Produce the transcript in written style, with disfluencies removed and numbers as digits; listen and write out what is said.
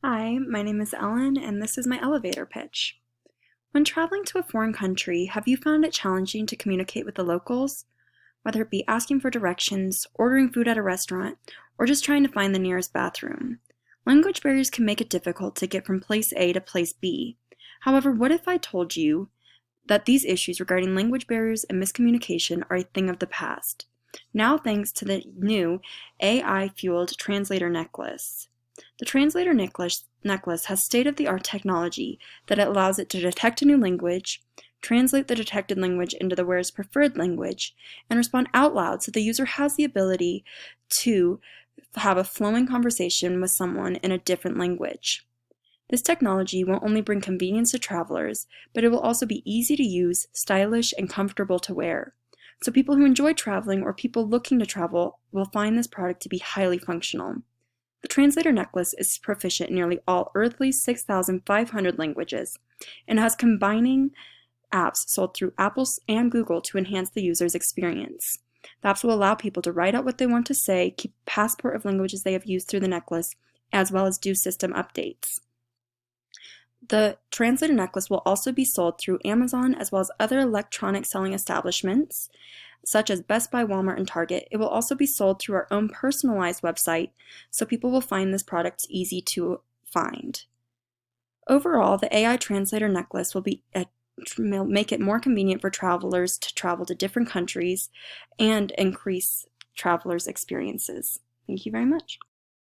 Hi, my name is Ellen, and this is my elevator pitch. When traveling to a foreign country, have you found it challenging to communicate with the locals? Whether it be asking for directions, ordering food at a restaurant, or just trying to find the nearest bathroom. Language barriers can make it difficult to get from place A to place B. However, what if I told you that these issues regarding language barriers and miscommunication are a thing of the past? Now, thanks to the new AI-fueled translator necklace. The translator necklace has state-of-the-art technology that allows it to detect a new language, translate the detected language into the wearer's preferred language, and respond out loud so the user has the ability to have a flowing conversation with someone in a different language. This technology won't only bring convenience to travelers, but it will also be easy to use, stylish, and comfortable to wear. So people who enjoy traveling or people looking to travel will find this product to be highly functional. The translator necklace is proficient in nearly all earthly 6,500 languages and has combining apps sold through Apple and Google to enhance the user's experience. The apps will allow people to write out what they want to say, keep a passport of languages they have used through the necklace, as well as do system updates. The translator necklace will also be sold through Amazon as well as other electronic selling establishments such as Best Buy, Walmart, and Target. It will also be sold through our own personalized website, so people will find this product easy to find. Overall, the AI translator necklace will make it more convenient for travelers to travel to different countries and increase travelers' experiences. Thank you very much.